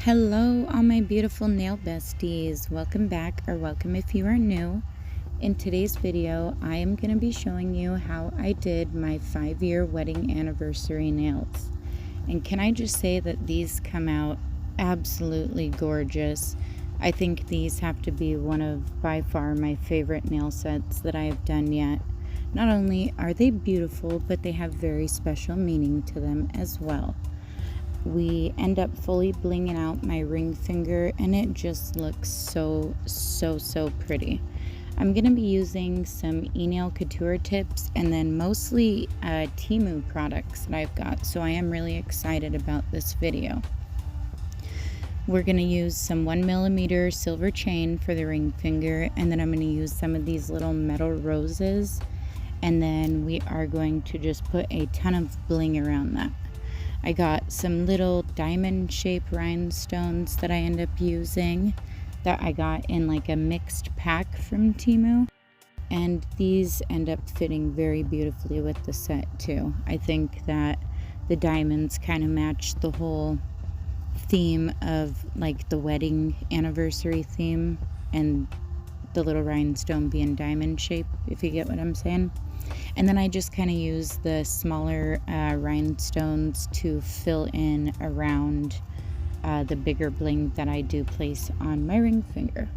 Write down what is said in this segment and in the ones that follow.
Hello, all my beautiful nail besties. Welcome back, or welcome if you are new. In today's video, I am going to be showing you how I did my 5-year wedding anniversary nails. And can I just say that these come out absolutely gorgeous. I think these have to be one of, by far, my favorite nail sets that I have done yet. Not only are they beautiful, but they have very special meaning to them as well. We end up fully blinging out my ring finger, and it just looks so pretty. I'm going to be using some Enail Couture tips and then mostly Temu products that I've got, so I am really excited about this video. We're going to use some 1mm silver chain for the ring finger, and then I'm going to use some of these little metal roses, and then we are going to just put a ton of bling around that. I got some little diamond shaped rhinestones that I end up using that I got in like a mixed pack from Temu, and these end up fitting very beautifully with the set too. I think that the diamonds kind of match the whole theme of like the wedding anniversary theme, and the little rhinestone being diamond shape, if you get what I'm saying. And then I just kind of use the smaller rhinestones to fill in around the bigger bling that I do place on my ring finger.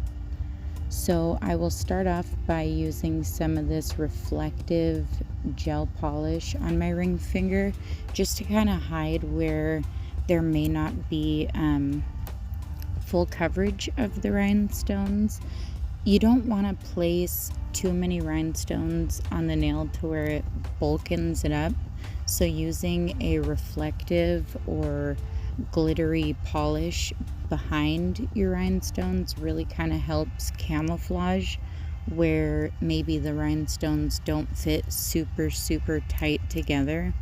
So I will start off by using some of this reflective gel polish on my ring finger, just to kind of hide where there may not be full coverage of the rhinestones. You don't want to place too many rhinestones on the nail to where it bulkens it up. So using a reflective or glittery polish behind your rhinestones really kind of helps camouflage where maybe the rhinestones don't fit super tight together.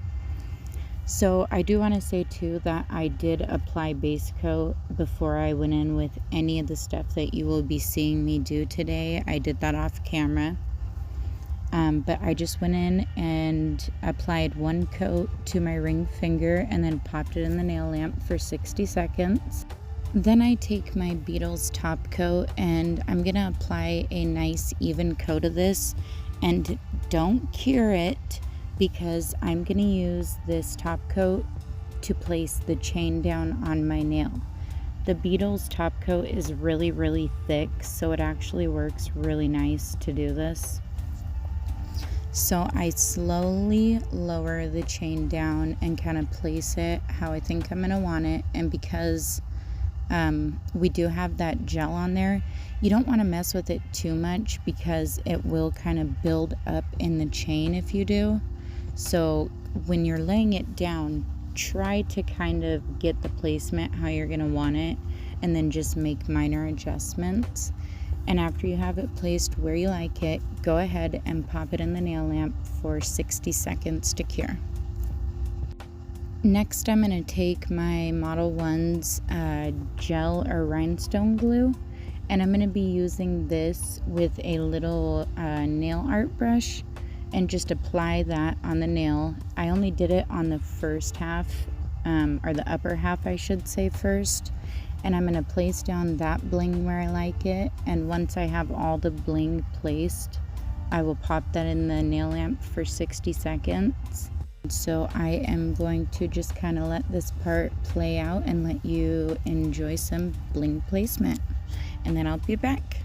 So I do want to say too that I did apply base coat before I went in with any of the stuff that you will be seeing me do today. I did that off camera. But I just went in and applied one coat to my ring finger and then popped it in the nail lamp for 60 seconds. Then I take my Beetles top coat and I'm going to apply a nice even coat of this, and don't cure it, because I'm going to use this top coat to place the chain down on my nail. The Beetles top coat is really thick, so it actually works really nice to do this. So I slowly lower the chain down and kind of place it how I think I'm going to want it. And because we do have that gel on there, you don't want to mess with it too much because it will kind of build up in the chain if you do. So when you're laying it down, try to kind of get the placement how you're going to want it, and then just make minor adjustments. And after you have it placed where you like it, go ahead and pop it in the nail lamp for 60 seconds to cure. Next, I'm going to take my Model 1's gel or rhinestone glue, and I'm going to be using this with a little nail art brush and just apply that on the nail. I only did it on the first half, or the upper half I should say first, and I'm going to place down that bling where I like it, and once I have all the bling placed, I will pop that in the nail lamp for 60 seconds. So I am going to just kind of let this part play out and let you enjoy some bling placement, and then I'll be back.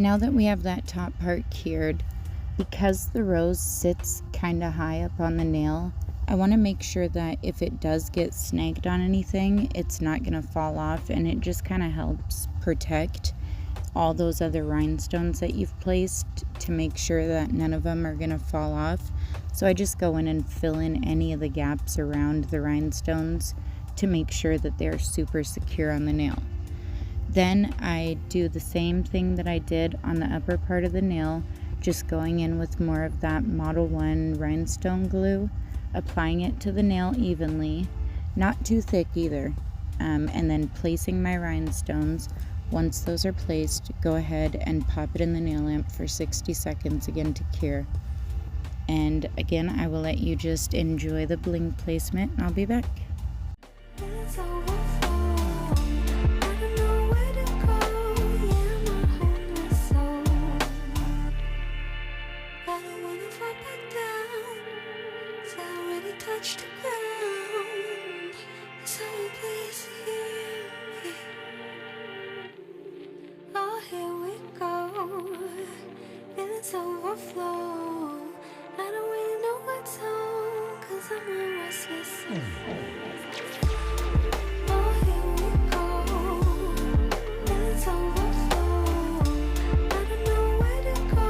Now that we have that top part cured, because the rose sits kind of high up on the nail, I want to make sure that if it does get snagged on anything, it's not going to fall off, and it just kind of helps protect all those other rhinestones that you've placed to make sure that none of them are going to fall off. So I just go in and fill in any of the gaps around the rhinestones to make sure that they're super secure on the nail. Then I do the same thing that I did on the upper part of the nail, just going in with more of that Model 1 rhinestone glue, applying it to the nail evenly, not too thick either, and then placing my rhinestones. Once those are placed, go ahead and pop it in the nail lamp for 60 seconds again to cure. And again, I will let you just enjoy the bling placement, and I'll be back. Overflow. I don't really know what's on, 'cause I'm a restless soul. Oh, here we go. It's overflow. I don't know where to go.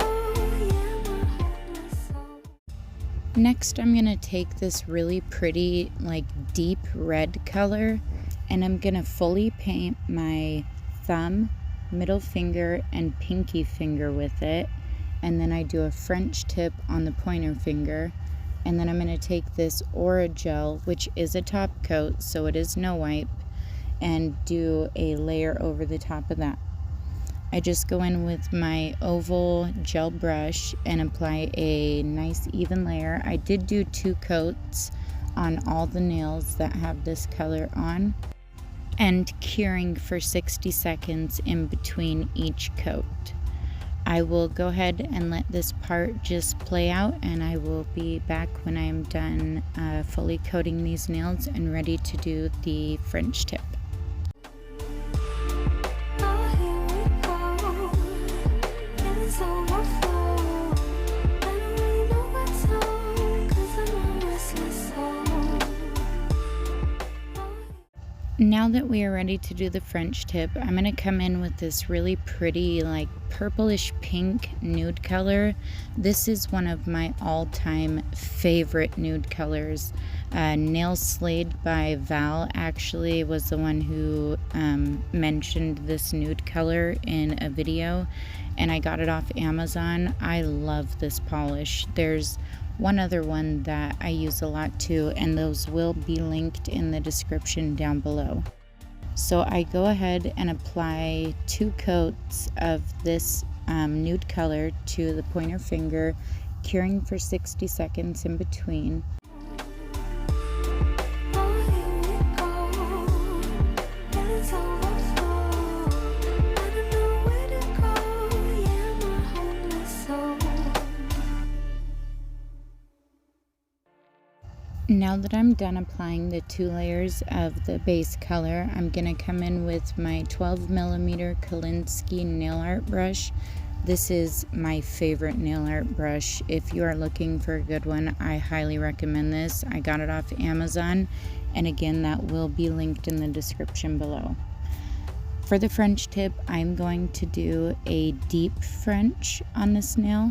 Yeah, my heartless soul. Next, I'm gonna take this really pretty, like deep red color, and I'm gonna fully paint my thumb, middle finger, and pinky finger with it. And then I do a French tip on the pointer finger, and then I'm going to take this Aura gel, which is a top coat, so it is no wipe, and do a layer over the top of that. I just go in with my oval gel brush and apply a nice even layer. I did do 2 coats on all the nails that have this color on, and curing for 60 seconds in between each coat. I will go ahead and let this part just play out, and I will be back when I am done fully coating these nails and ready to do the French tip. Now that we are ready to do the French tip, I'm going to come in with this really pretty, like purplish pink nude color. This is one of my all-time favorite nude colors. Nail Slayed by Val actually was the one who mentioned this nude color in a video, and I got it off Amazon. I love this polish. There's one other one that I use a lot too, and those will be linked in the description down below. So I go ahead and apply 2 coats of this nude color to the pointer finger, curing for 60 seconds in between. Now that I'm done applying the 2 layers of the base color, I'm going to come in with my 12mm Kolinsky nail art brush. This is my favorite nail art brush. If you are looking for a good one, I highly recommend this. I got it off Amazon, and again, that will be linked in the description below. For the French tip, I'm going to do a deep French on this nail.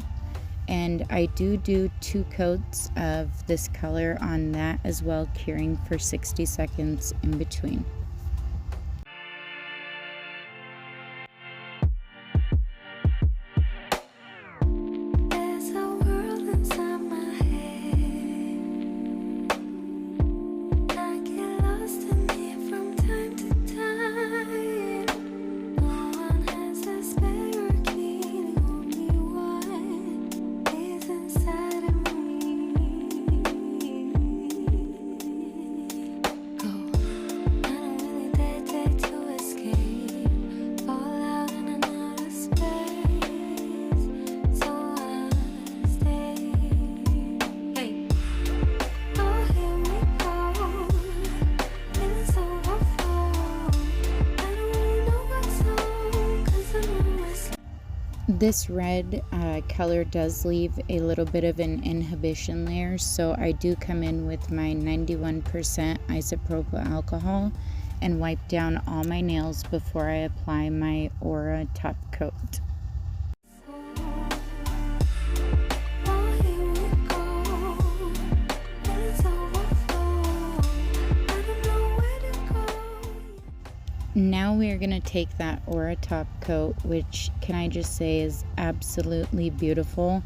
And I do 2 coats of this color on that as well, curing for 60 seconds in between. This red color does leave a little bit of an inhibition layer, so I do come in with my 91% isopropyl alcohol and wipe down all my nails before I apply my Aura top coat. Oh, here we go. Let's overflow. I don't know where to go. Now we're going to take that Aura top coat, which can I just say is absolutely beautiful.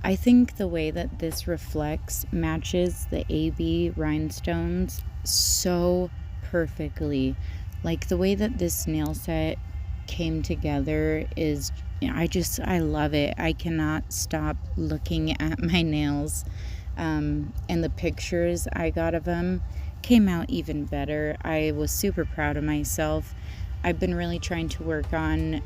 I think the way that this reflects matches the AB rhinestones so perfectly. Like the way that this nail set came together is, I love it. I cannot stop looking at my nails. And the pictures I got of them came out even better. I was super proud of myself. I've been really trying to work on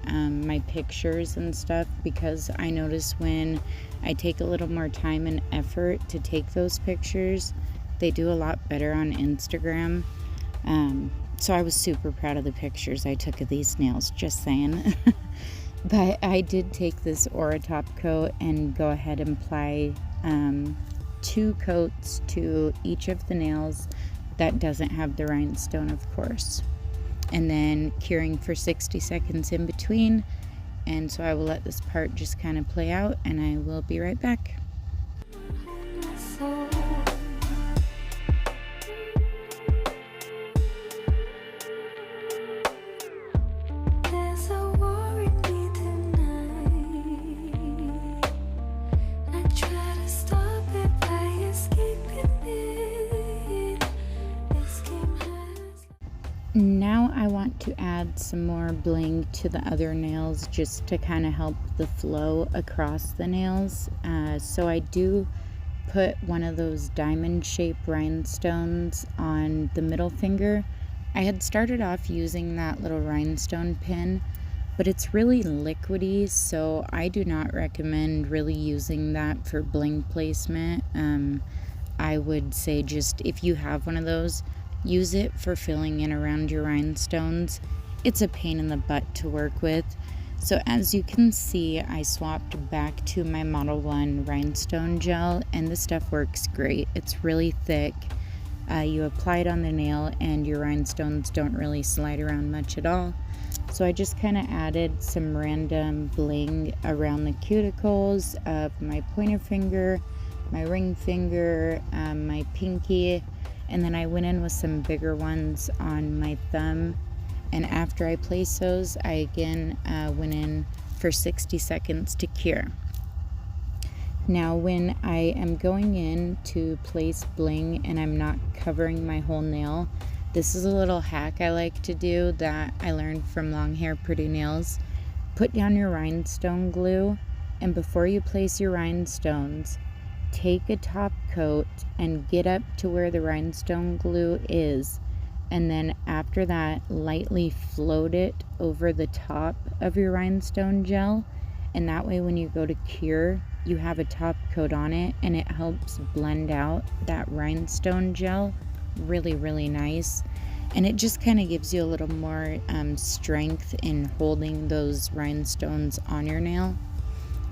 my pictures and stuff, because I notice when I take a little more time and effort to take those pictures, they do a lot better on Instagram. So I was super proud of the pictures I took of these nails, just saying. But I did take this Aura top coat and go ahead and apply 2 coats to each of the nails that doesn't have the rhinestone, of course, and then curing for 60 seconds in between. And so I will let this part just kind of play out, and I will be right back. So there's a war in me tonight. I try to stop it by escaping it. This game has Now I want to add some more bling to the other nails, just to kind of help the flow across the nails. So I do put one of those diamond shaped rhinestones on the middle finger. I had started off using that little rhinestone pin, but it's really liquidy, so I do not recommend really using that for bling placement. I would say just if you have one of those, use it for filling in around your rhinestones. It's a pain in the butt to work with. So as you can see, I swapped back to my Model 1 rhinestone gel, and this stuff works great. It's really thick. You apply it on the nail and your rhinestones don't really slide around much at all. So I just kind of added some random bling around the cuticles of my pointer finger, my ring finger, my pinky, and then I went in with some bigger ones on my thumb. And after I placed those, I again went in for 60 seconds to cure. Now when I am going in to place bling and I'm not covering my whole nail, this is a little hack I like to do that I learned from Long Hair Pretty Nails. Put down your rhinestone glue, and before you place your rhinestones, take a top coat and get up to where the rhinestone glue is, and then after that lightly float it over the top of your rhinestone gel, and that way when you go to cure, you have a top coat on it, and it helps blend out that rhinestone gel really, really nice. And it just kind of gives you a little more strength in holding those rhinestones on your nail.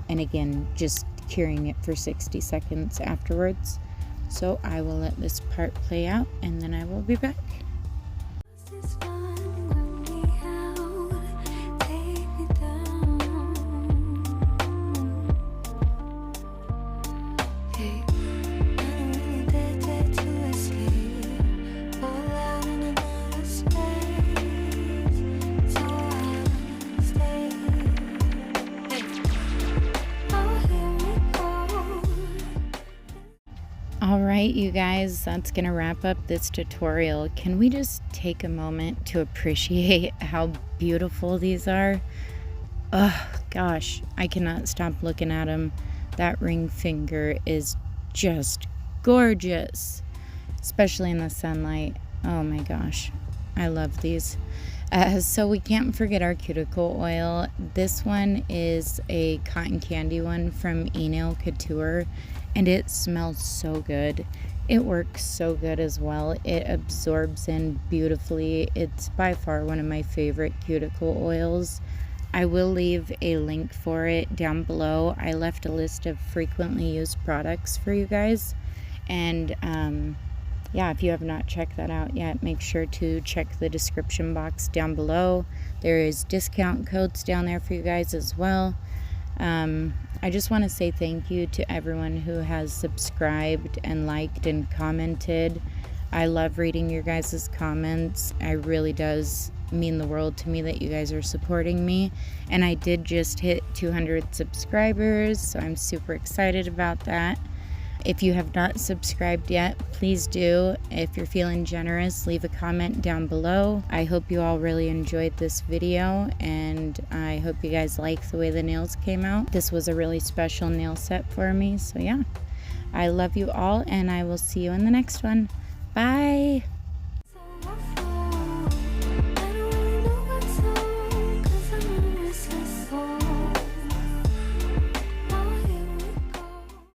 And again, just curing it for 60 seconds afterwards. So I will let this part play out, and then I will be back. this fun when we out, take me down. Hey, I don't really dare to escape. Fall out in another space, so I stay. Oh, here we go. Alright, you guys, that's gonna wrap up this tutorial. Can we just take a moment to appreciate how beautiful these are? Oh gosh, I cannot stop looking at them. That ring finger is just gorgeous, especially in the sunlight. Oh my gosh, I love these. So we can't forget our cuticle oil. This one is a cotton candy one from Enail Couture, and it smells so good. It works so good as well. It absorbs in beautifully. It's by far one of my favorite cuticle oils. I will leave a link for it down below. I left a list of frequently used products for you guys, and yeah, if you have not checked that out yet, make sure to check the description box down below. There is discount codes down there for you guys as well. I just want to say thank you to everyone who has subscribed and liked and commented. I love reading your guys' comments. It really does mean the world to me that you guys are supporting me. And I did just hit 200 subscribers, so I'm super excited about that. If you have not subscribed yet, please do. If you're feeling generous, leave a comment down below. I hope you all really enjoyed this video, and I hope you guys like the way the nails came out. This was a really special nail set for me, so yeah. I love you all, and I will see you in the next one. Bye!